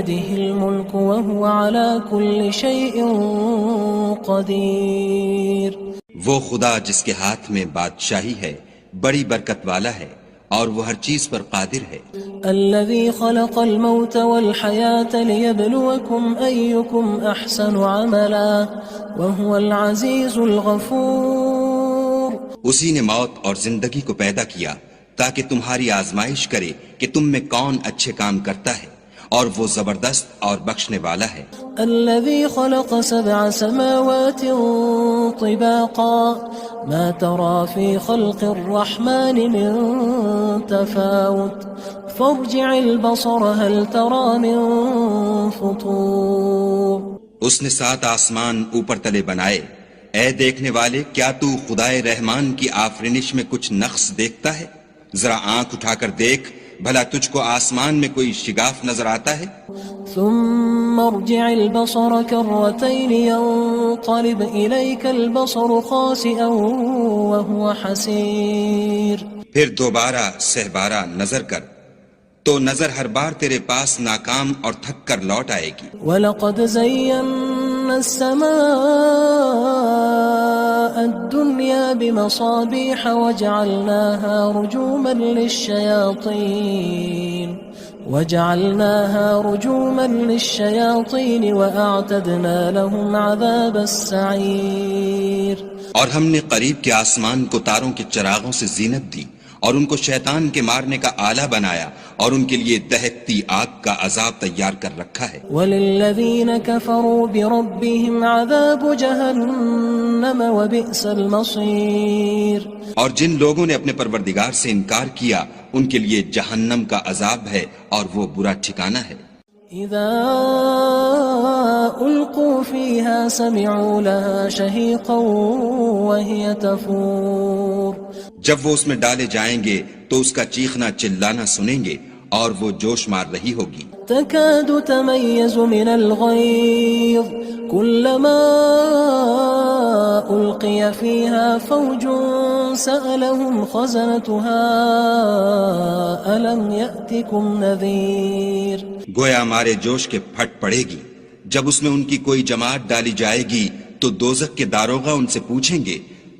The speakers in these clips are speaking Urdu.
بيده الملك وهو على كل شيء قدير. وہ خدا جس کے ہاتھ میں بادشاہی ہے بڑی برکت والا ہے اور وہ ہر چیز پر قادر ہے. الذي خلق الموت والحياة ليبلوكم أيكم أحسن عملا وهو العزيز الغفور. اسی نے موت اور زندگی کو پیدا کیا تاکہ تمہاری آزمائش کرے کہ تم میں کون اچھے کام کرتا ہے اور وہ زبردست اور بخشنے والا ہے. الذي خلق 7 سماوات طباقا ما ترى في خلق الرحمن من تفاوت فارجع البصر هل ترى من فطور. اس نے 7 آسمان اوپر تلے بنائے. اے دیکھنے والے، کیا تو خدائے رحمان کی آفرینش میں کچھ نقص دیکھتا ہے؟ ذرا آنکھ اٹھا کر دیکھ، بھلا تجھ کو آسمان میں کوئی شگاف نظر آتا ہے؟ ثم ارجع البصر كرتين ينقلب إليك البصر خاسئا وهو حسير. پھر دوبارہ سہبارہ نظر کر تو نظر ہر بار تیرے پاس ناکام اور تھک کر لوٹ آئے گی. وَلَقَدْ زَيَّنَّا السَّمَاءَ الدُّنْيَا بِمَصَابِيحَ وَجَعَلْنَاهَا رُجُومًا لِلشَّيَاطِينِ وَأَعْتَدْنَا لَهُمْ عَذَابَ السَّعِيرِ. اور ہم نے قریب کے آسمان کو تاروں کے چراغوں سے زینت دی اور ان کو شیطان کے مارنے کا آلہ بنایا اور ان کے لیے دہکتی آگ کا عذاب تیار کر رکھا ہے. وَلِلَّذِينَ كَفَرُوا بِرَبِّهِمْ عَذَابُ جَهَنَّمَ وَبِئْسَ الْمَصِيرُ. اور جن لوگوں نے اپنے پروردگار سے انکار کیا ان کے لیے جہنم کا عذاب ہے اور وہ برا ٹھکانہ ہے. اذا القوا فيها سمعوا لها شهيقا وهي تفور. جب وہ اس میں ڈالے جائیں گے تو اس کا چیخنا چلانا سنیں گے اور وہ جوش مار رہی ہوگی. تكاد تميز من الغيظ كلما ألقي فيها فوج سألهم خزنتها ألم يأتكم نذير. گویا مارے جوش کے پھٹ پڑے گی. جب اس میں ان کی کوئی جماعت ڈالی جائے گی تو دوزخ کے داروغہ ان سے پوچھیں گے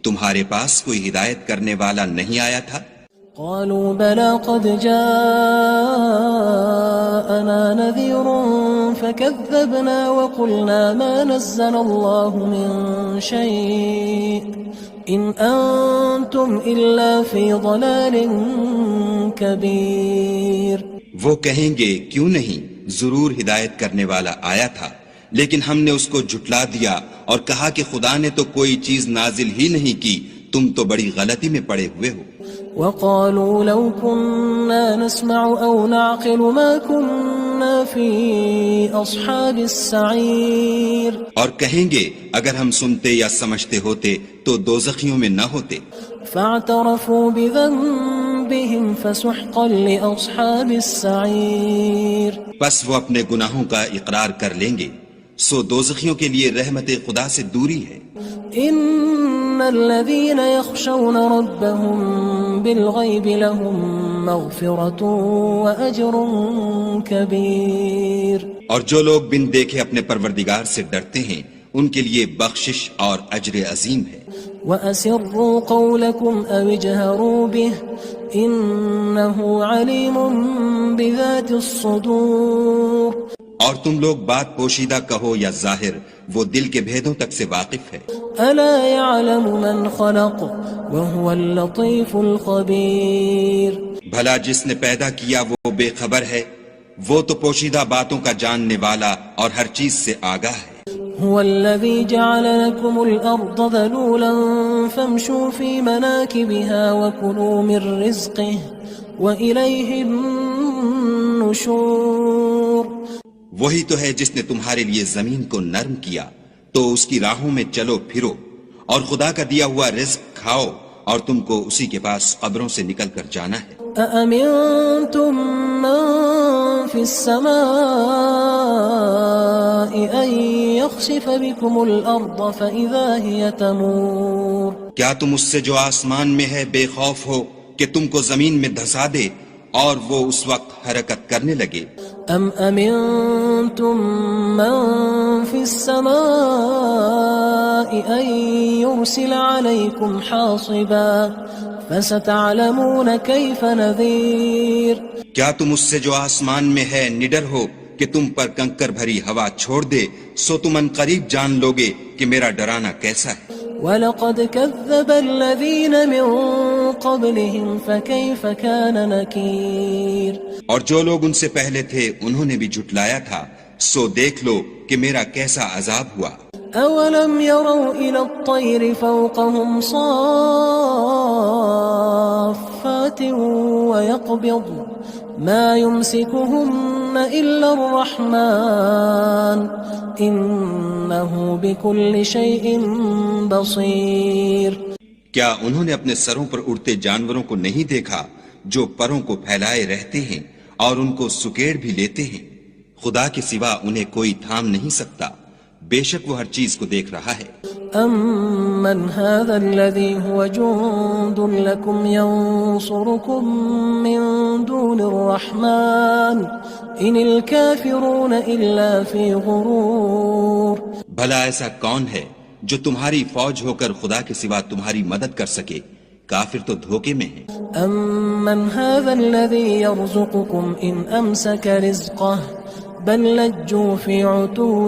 تمہارے پاس کوئی ہدایت کرنے والا نہیں آیا تھا؟ قالوا بلى قد جاءنا نذير فكذبنا وقلنا ما نزل الله من شيء إن أنتم إلا في ضلال كبير. وہ کہیں گے کیوں نہیں، ضرور ہدایت کرنے والا آیا تھا، لیکن ہم نے اس کو جھٹلا دیا اور کہا کہ خدا نے تو کوئی چیز نازل ہی نہیں کی، تم تو بڑی غلطی میں پڑے ہوئے ہو. وقالوا لو كنا نسمع أو نعقل ما كنا في أصحاب السعير. اور کہیں گے اگر ہم سنتے یا سمجھتے ہوتے تو دوزخیوں میں نہ ہوتے. فاعترفوا بذنبهم فسحقا لأصحاب السعير. پس وہ اپنے گناہوں کا اقرار کر لیں گے، سو دوزخیوں کے لیے رحمت خدا سے دوری ہے. ان الذين يخشون ربهم بالغيب لهم مغفرة واجر كبير. اور جو لوگ بن دیکھے اپنے پروردگار سے ڈرتے ہیں ان کے لیے بخشش اور اجر عظیم ہے. وَأَسِرُّوا قَوْلَكُمْ أَوِ اجْهَرُوا بِهِ إِنَّهُ عَلِيمٌ بِذَاتِ الصُّدُورِ. اور تم لوگ بات پوشیدہ کہو یا ظاہر، وہ دل کے بھیدوں تک سے واقف ہے. أَلَا يَعْلَمُ مَنْ خَلَقَ وَهُوَ اللَّطِيفُ الْخَبِيرُ. بھلا جس نے پیدا کیا وہ بے خبر ہے، وہ تو پوشیدہ باتوں کا جاننے والا اور ہر چیز سے آگاہ ہے. هو الذي جعل لكم الأرض ذلولا فامشوا في مناكبها وكلوا من رزقه وإليه النشور. وہی تو ہے جس نے تمہارے لیے زمین کو نرم کیا تو اس کی راہوں میں چلو پھرو اور خدا کا دیا ہوا رزق کھاؤ اور تم کو اسی کے پاس قبروں سے نکل کر جانا ہے. أأمنتم من في السماء أن يخسف بكم الأرض فإذا هي تمور. کیا تم اس سے جو آسمان میں ہے بے خوف ہو کہ تم کو زمین میں دھسا دے اور وہ اس وقت حرکت کرنے لگے؟ أم أمنتم من في السماء أن يرسل عليكم حاصبا فستعلمون كيف نذير کیا تم اس سے جو آسمان میں ہے نڈر ہو کہ تم پر کنکر بھری ہوا چھوڑ دے، سو تم ان قریب جان لوگے کہ میرا ڈرانا کیسا ہے۔ وَلَقَدْ كَذَّبَ الَّذِينَ مِن قَبْلِهِمْ فَكَيْفَ كَانَ نَكِيرٌ اور جو لوگ ان سے پہلے تھے انہوں نے بھی جھٹلایا تھا، سو دیکھ لو کہ میرا کیسا عذاب ہوا۔ أَوَلَمْ يَرَوْا إِلَى الطَّيْرِ فَوْقَهُمْ صَافَّاتٍ وَيَقْبِضْنَ مَا يُمْسِكُهُنَّ إِلَّا الرَّحْمَنُ إِنَّهُ بِكُلِّ شَيْءٍ بَصِيرٌ کیا انہوں نے اپنے سروں پر اڑتے جانوروں کو نہیں دیکھا جو پروں کو پھیلائے رہتے ہیں اور ان کو سکیڑ بھی لیتے ہیں؟ خدا کے سوا انہیں کوئی تھام نہیں سکتا، بے شک وہ ہر چیز کو دیکھ رہا ہے۔ أَمَّنْ هَذَا الَّذِي هُوَ جُندٌ لَكُمْ يَنصُرُكُم مِّن دُونِ الرَّحْمَنِ إِنِ الْكَافِرُونَ إِلَّا فِي غُرُورٍ بھلا ایسا کون ہے جو تمہاری فوج ہو کر خدا کے سوا تمہاری مدد کر سکے؟ کافر تو دھوکے میں ہیں۔ أَمَّنْ هَذَا الَّذِي يَرْزُقُكُمْ إِنْ أَمْسَكَ رِزْقَهُ بَل لَجُّوا فِي عُتُوٍّ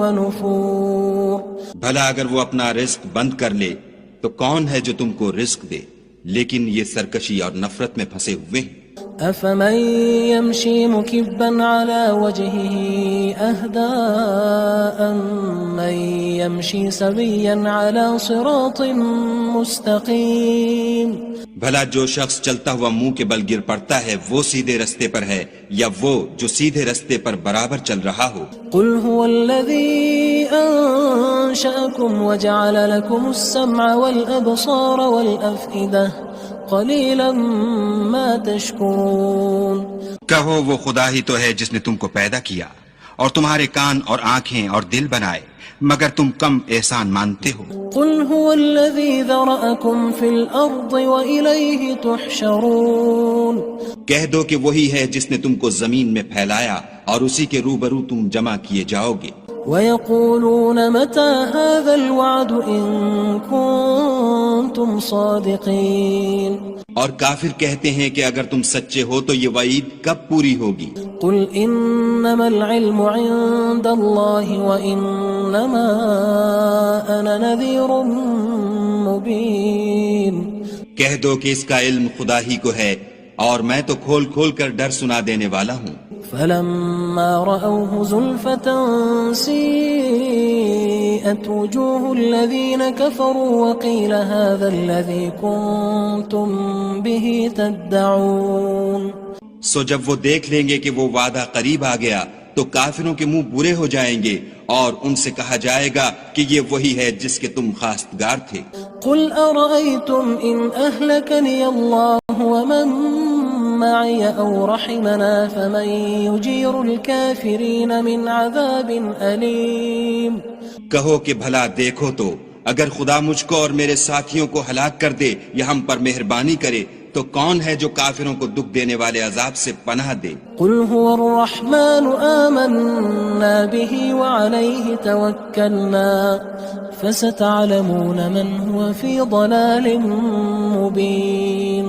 وَنُفُورٍ بھلا اگر وہ اپنا رزق بند کر لے تو کون ہے جو تم کو رزق دے، لیکن یہ سرکشی اور نفرت میں پھنسے ہوئے ہیں۔ أَفَمَن يَمْشِي مُكِبًّا عَلَى وَجْهِهِ أَهْدَىٰ أَمَّن يَمْشِي سَوِيًّا عَلَى صِرَاطٍ مُّسْتَقِيمٍ بھلا جو شخص چلتا ہوا منہ کے بل گر پڑتا ہے وہ سیدھے رستے پر ہے یا وہ جو سیدھے رستے پر برابر چل رہا ہو؟ قُلْ هُوَ الَّذِي أَنشَأَكُمْ وَجَعَلَ لَكُمُ السَّمْعَ وَالْأَبْصَارَ وَالْأَفْئِدَةَ قَلِيلًا مَا تَشْكُرُونَ کہو وہ خدا ہی تو ہے جس نے تم کو پیدا کیا اور تمہارے کان اور آنکھیں اور دل بنائے، مگر تم کم احسان مانتے ہو۔ قُلْ هُوَ الَّذِي ذَرَأَكُمْ فِي الْأَرْضِ وَإِلَيْهِ تُحْشَرُونَ کہہ دو کہ وہی ہے جس نے تم کو زمین میں پھیلایا اور اسی کے روبرو تم جمع کیے جاؤ گے۔ وَيَقُولُونَ مَتَى هَذَا الْوَعْدُ إِن كُنتُمْ صَادِقِينَ اور کافر کہتے ہیں کہ اگر تم سچے ہو تو یہ وعید کب پوری ہوگی؟ قُلْ إِنَّمَا الْعِلْمُ عِندَ اللَّهِ وَإِنَّمَا أَنَا نَذِيرٌ مُّبِينٌ کہہ دو کہ اس کا علم خدا ہی کو ہے اور میں تو کھول کھول کر ڈر سنا دینے والا ہوں۔ فَلَمَّا رَأَوْهُ زُلْفَةً سِيئَتْ وُجُوهُ الَّذِينَ كَفَرُوا وَقِيلَ هَذَا الَّذِي كُنتُم بِهِ تَدَّعُونَ سو جب وہ دیکھ لیں گے کہ وہ وعدہ قریب آ گیا تو کافروں کے منہ برے ہو جائیں گے اور ان سے کہا جائے گا کہ یہ وہی ہے جس کے تم خواستگار تھے۔ قُلْ أَرَأَيْتُمْ إِنْ أَهْلَكَنِيَ اللَّهُ وَمَن مَّعِيَ أَوْ رَحِمَنَا فَمَن يُجِيرُ الْكَافِرِينَ مِنْ عَذَابٍ أَلِيمٍ کہو کہ بھلا دیکھو تو اگر خدا مجھ کو اور میرے ساتھیوں کو ہلاک کر دے یا ہم پر مہربانی کرے تو کون ہے جو کافروں کو دکھ دینے والے عذاب سے پناہ دے؟ قُلْ هُوَ الرَّحْمَنُ آمَنَّا بِهِ وَعَلَيْهِ تَوَكَّلْنَا فَسَتَعْلَمُونَ مَنْ هُوَ فِي ضَلَالٍ مُّبِينٍ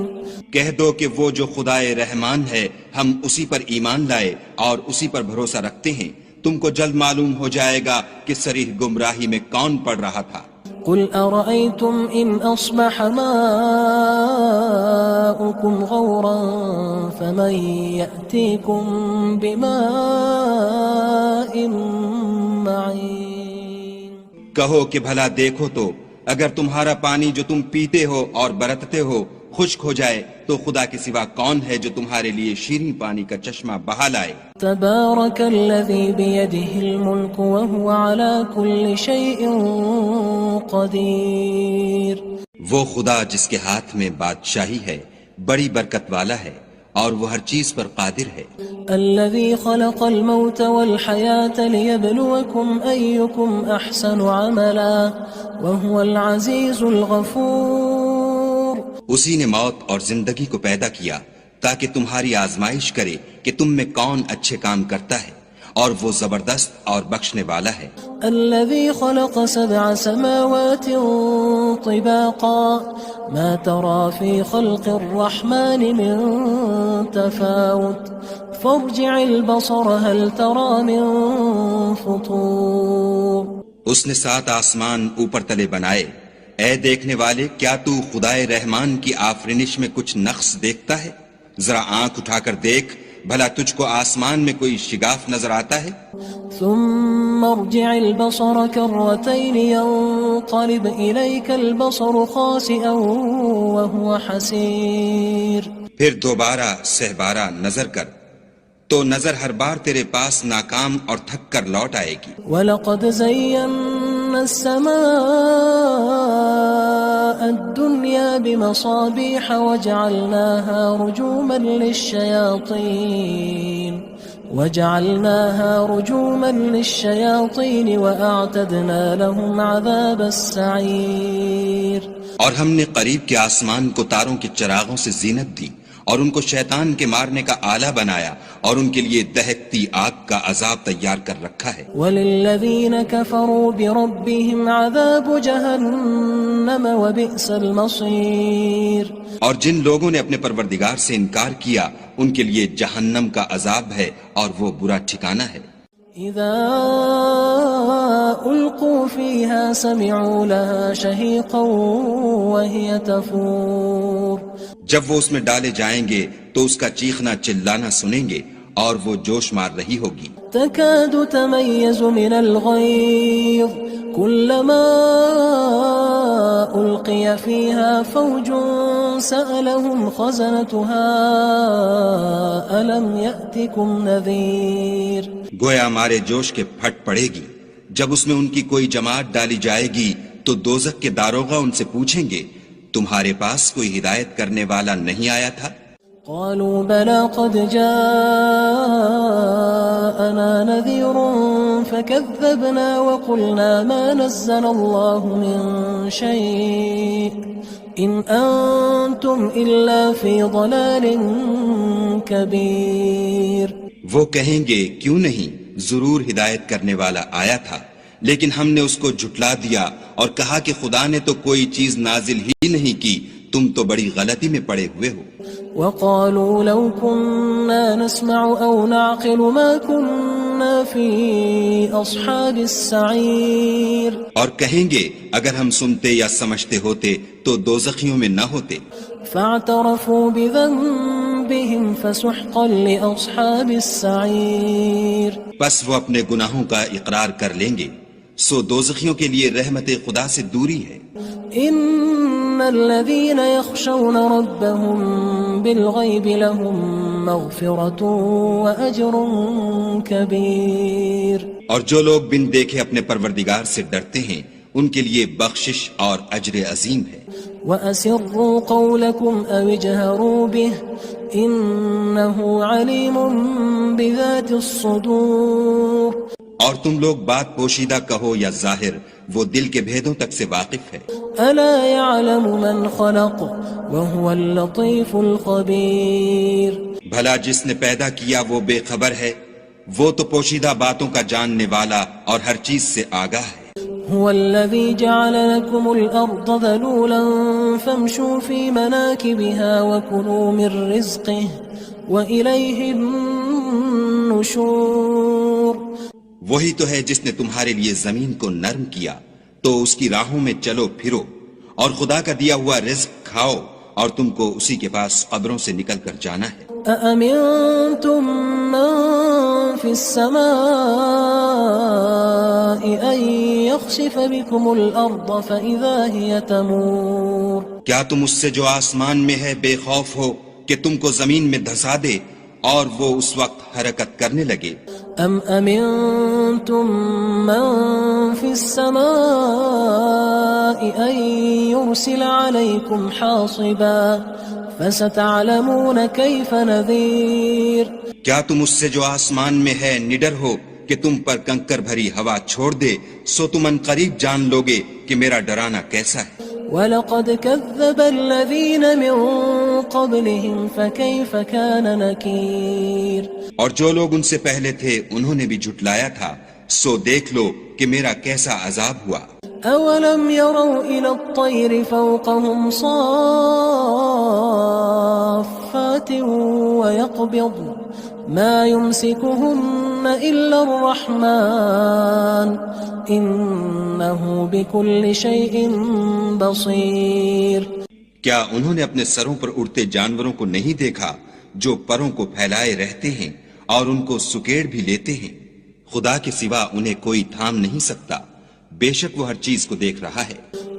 کہہ دو کہ وہ جو خدائے رحمان ہے ہم اسی پر ایمان لائے اور اسی پر بھروسہ رکھتے ہیں، تم کو جلد معلوم ہو جائے گا کہ صریح گمراہی میں کون پڑ رہا تھا۔ قُلْ أَرَأَيْتُمْ إِنْ أَصْبَحَ مَاؤُكُمْ غَوْرًا فَمَن يَأْتِيكُم بِمَاءٍ مَّعِينٍ کہو کہ بھلا دیکھو تو اگر تمہارا پانی جو تم پیتے ہو اور برتتے ہو خشک ہو جائے تو خدا کے سوا کون ہے جو تمہارے لیے شیریں پانی کا چشمہ بہا لائے؟ تبارك الذي بيده الملك وهو على كل شيء قدير وہ خدا جس کے ہاتھ میں بادشاہی ہے بڑی برکت والا ہے اور وہ ہر چیز پر قادر ہے۔ الذي خلق الموت والحياة ليبلوكم أيكم أحسن عملا وهو العزيز الغفور اسی نے موت اور زندگی کو پیدا کیا تاکہ تمہاری آزمائش کرے کہ تم میں کون اچھے کام کرتا ہے، اور وہ زبردست اور بخشنے والا ہے۔ الذي خلق 7 سماوات طباقا ما ترى في خلق الرحمن من تفاوت فارجع البصر هل ترى من فطور۔ اس نے 7 آسمان اوپر تلے بنائے، اے دیکھنے والے کیا تو خدائے رحمان کی آفرینش میں کچھ نقص دیکھتا ہے؟ ذرا آنکھ اٹھا کر دیکھ، بھلا تجھ کو آسمان میں کوئی شگاف نظر آتا ہے؟ ثم ارجع البصر كرتين ينقلب إليك البصر خاسئا وهو حسير۔ پھر دوبارہ سہبارہ نظر کر تو نظر ہر بار تیرے پاس ناکام اور تھک کر لوٹ آئے گی۔ وَلَقَدْ زَيَّنَّا السَّمَاءَ الدُّنْيَا بِمَصَابِيحَ وَجَعَلْنَاهَا رُجُومًا لِلشَّيَاطِينِ وَأَعْتَدْنَا لَهُمْ عَذَابَ السَّعِيرِ۔ اور ہم نے قریب کے آسمان کو تاروں کے چراغوں سے زینت دی، اور ان کو شیطان کے مارنے کا آلہ بنایا، اور ان کے لیے دہکتی آگ کا عذاب تیار کر رکھا ہے۔ وَلِلَّذِينَ كَفَرُوا بِرَبِّهِمْ عَذَابُ جَهَنَّمَ وَبِئْسَ الْمَصِيرُ۔ اور جن لوگوں نے اپنے پروردگار سے انکار کیا ان کے لیے جہنم کا عذاب ہے، اور وہ برا ٹھکانہ ہے۔ اذا القوا فيها سمعوا لها شهيقا وهي تفور۔ جب وہ اس میں ڈالے جائیں گے تو اس کا چیخنا چلانا سنیں گے، اور وہ جوش مار رہی ہوگی۔ تكاد تميز من الغيظ كلما ألقي فيها فوج سألهم خزنتها ألم يأتكم نذير۔ گویا ہمارے جوش کے پھٹ پڑے گی جب اس میں ان کی کوئی جماعت ڈالی جائے گی تو دوزخ کے داروغہ ان سے پوچھیں گے تمہارے پاس کوئی ہدایت کرنے والا نہیں آیا تھا؟ قالوا بلى قد جاءنا نذير فكذبنا وقلنا ما نزل الله من شيء إن أنتم إلا في ضلال كبير۔ وہ کہیں گے کیوں نہیں، ضرور ہدایت کرنے والا آیا تھا، لیکن ہم نے اس کو جھٹلا دیا اور کہا کہ خدا نے تو کوئی چیز نازل ہی نہیں کی، تم تو بڑی غلطی میں پڑے ہوئے ہو۔ وقالوا لو كنا نسمع أو نعقل ما كنا في أصحاب السعير۔ اور کہیں گے اگر ہم سنتے یا سمجھتے ہوتے تو دوزخیوں میں نہ ہوتے۔ فاعترفوا بذنبهم فسحقا لأصحاب السعير۔ بس وہ اپنے گناہوں کا اقرار کر لیں گے، سو دوزخیوں کے لیے رحمت خدا سے دوری ہے۔ ان الذين يخشون ربهم بالغيب لهم مغفرة وأجر كبير۔ اور جو لوگ بن دیکھے اپنے پروردگار سے ڈرتے ہیں ان کے لیے بخشش اور اجر عظیم ہے۔ وَأَسِرُّوا قَوْلَكُمْ أَوِ اجْهَرُوا بِهِ إِنَّهُ عَلِيمٌ بِذَاتِ الصُّدُورِ۔ اور تم لوگ بات پوشیدہ کہو یا ظاہر، وہ دل کے بھیدوں تک سے واقف ہے۔ أَلَا يَعْلَمُ مَنْ خَلَقَ وَهُوَ اللَّطِيفُ الْخَبِيرُ۔ بھلا جس نے پیدا کیا وہ بے خبر ہے، وہ تو پوشیدہ باتوں کا جاننے والا اور ہر چیز سے آگاہ ہے۔ هو الذي جعل لكم الأرض ذلولا فامشوا في مناكبها وكلوا من رزقه وإليه النشور۔ وہی تو ہے جس نے تمہارے لیے زمین کو نرم کیا تو اس کی راہوں میں چلو پھرو، اور خدا کا دیا ہوا رزق کھاؤ، اور تم کو اسی کے پاس قبروں سے نکل کر جانا ہے۔ أأمنتم من في السماء أن يخسف بكم الأرض فإذا هي تمور۔ کیا تم اس سے جو آسمان میں ہے بے خوف ہو کہ تم کو زمین میں دھسا دے اور وہ اس وقت حرکت کرنے لگے؟ أم أمنتم من في السماء أن يرسل عليكم حاصبا فستعلمون كيف نذير۔ کیا تم اس سے جو آسمان میں ہے نڈر ہو کہ تم پر کنکر بھری ہوا چھوڑ دے، سو تم ان قریب جان لوگے کہ میرا ڈرانا کیسا ہے۔ وَلَقَدْ كَذَّبَ الَّذِينَ مِن قبلهم فكيف كان نكير اور جو لوگ ان سے پہلے تھے انہوں نے بھی جھٹلایا تھا، سو دیکھ لو کہ میرا کیسا عذاب ہوا۔ أولم يروا إلى الطير فوقهم صافات ويقبض ما يمسكهن إلا الرحمن إنه بكل شيء بصير۔ کیا انہوں نے اپنے سروں پر اڑتے جانوروں کو نہیں دیکھا جو پروں کو پھیلائے رہتے ہیں اور ان کو سکیڑ بھی لیتے ہیں؟ خدا کے سوا انہیں کوئی تھام نہیں سکتا، بے شک وہ ہر چیز کو دیکھ رہا ہے۔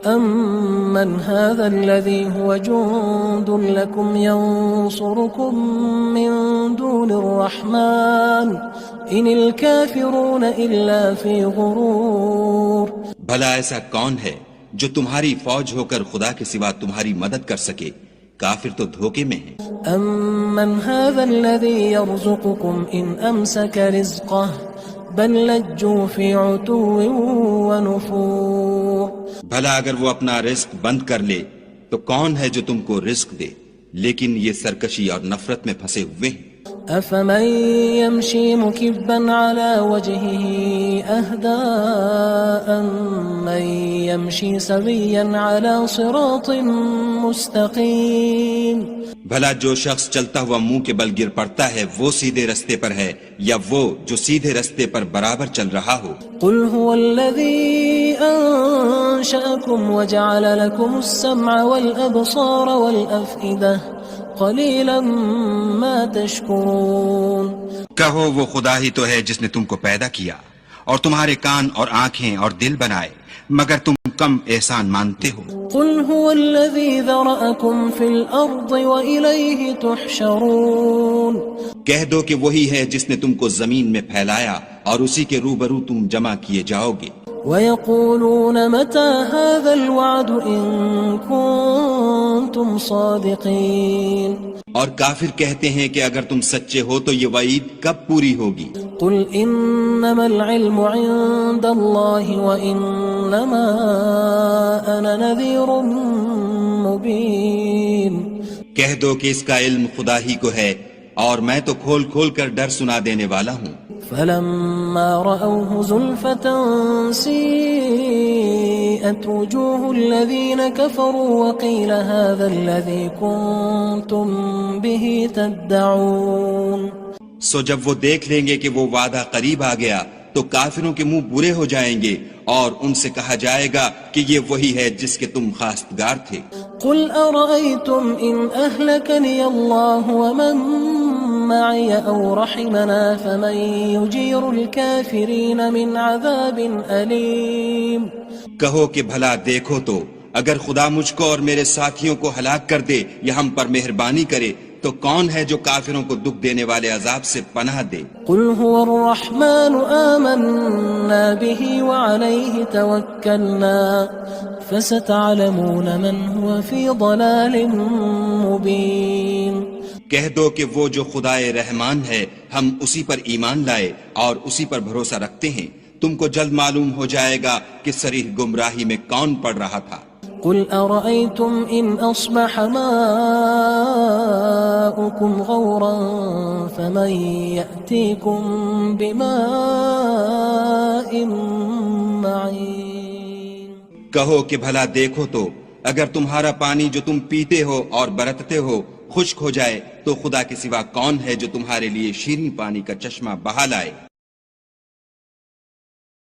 أَمَّنْ هَذَا الَّذِي هُوَ جُندٌ لَكُمْ يَنصُرُكُم مِّن دُونِ الرَّحْمَنِ إِنِ الْكَافِرُونَ إِلَّا فِي غُرُورٍ۔ بھلا ایسا کون ہے جو تمہاری فوج ہو کر خدا کے سوا تمہاری مدد کر سکے؟ کافر تو دھوکے میں ہیں۔ أَمَّنْ هَذَا الَّذِي يَرْزُقُكُمْ إِنْ أَمْسَكَ رِزْقَهُ بل لجوا فی عتو ونفور۔ بھلا اگر وہ اپنا رزق بند کر لے تو کون ہے جو تم کو رزق دے، لیکن یہ سرکشی اور نفرت میں پھنسے ہوئے ہیں۔ افمن يمشي مكبا على وجهه اهدى أمن يمشي سويا على صراط مستقيم۔ بھلا جو شخص چلتا ہوا منہ کے بل گر پڑتا ہے وہ سیدھے رستے پر ہے یا وہ جو سیدھے رستے پر برابر چل رہا ہو؟ قل هو الذي أنشأكم وجعل لكم السمع والأبصار والأفئدة قلیلا ما تشکرون۔ کہو وہ خدا ہی تو ہے جس نے تم کو پیدا کیا اور تمہارے کان اور آنکھیں اور دل بنائے، مگر تم کم احسان مانتے ہو۔ قل هو الذی ذرأکم فی الارض وإلیہ تحشرون۔ کہہ دو کہ وہی ہے جس نے تم کو زمین میں پھیلایا اور اسی کے روبرو تم جمع کیے جاؤ گے۔ وَيَقُولُونَ مَتَى هَذَا الْوَعْدُ إِن كُنتُمْ صَادِقِينَ۔ اور کافر کہتے ہیں کہ اگر تم سچے ہو تو یہ وعید کب پوری ہوگی؟ قُلْ إِنَّمَا الْعِلْمُ عِندَ اللَّهِ وَإِنَّمَا أَنَا نَذِيرٌ مُبِينٌ۔ کہہ دو کہ اس کا علم خدا ہی کو ہے اور میں تو کھول کھول کر ڈر سنا دینے والا ہوں۔ فلما رأوه زلفة سيئت وجوه الذين كفروا وقيل هذا الذي كنتم به تدعون۔ سو جب وہ دیکھ لیں گے کہ وہ وعدہ قریب آ گیا تو کافروں کے منہ برے ہو جائیں گے اور ان سے کہا جائے گا کہ یہ وہی ہے جس کے تم خواستگار تھے۔ قل أرأيتم إن أهلكني الله ومن معي أو رحمنا فمن يجير الكافرين من عذاب أليم۔ کہو کہ بھلا دیکھو تو اگر خدا مجھ کو اور میرے ساتھیوں کو ہلاک کر دے یا ہم پر مہربانی کرے تو کون ہے جو کافروں کو دکھ دینے والے عذاب سے پناہ دے؟ قل هو الرحمن آمنا به وعليه توكلنا فستعلمون من هو في ضلال مبين۔ کہہ دو کہ وہ جو خدائے رحمان ہے ہم اسی پر ایمان لائے اور اسی پر بھروسہ رکھتے ہیں، تم کو جلد معلوم ہو جائے گا کہ صریح گمراہی میں کون پڑ رہا تھا۔ قل أرأيتم إن أصبح ماؤكم غورا فمن يأتيكم بماء معين۔ کہو کہ بھلا دیکھو تو اگر تمہارا پانی جو تم پیتے ہو اور برتتے ہو خشک ہو جائے تو خدا کے سوا کون ہے جو تمہارے لیے شیریں پانی کا چشمہ بہا لائے؟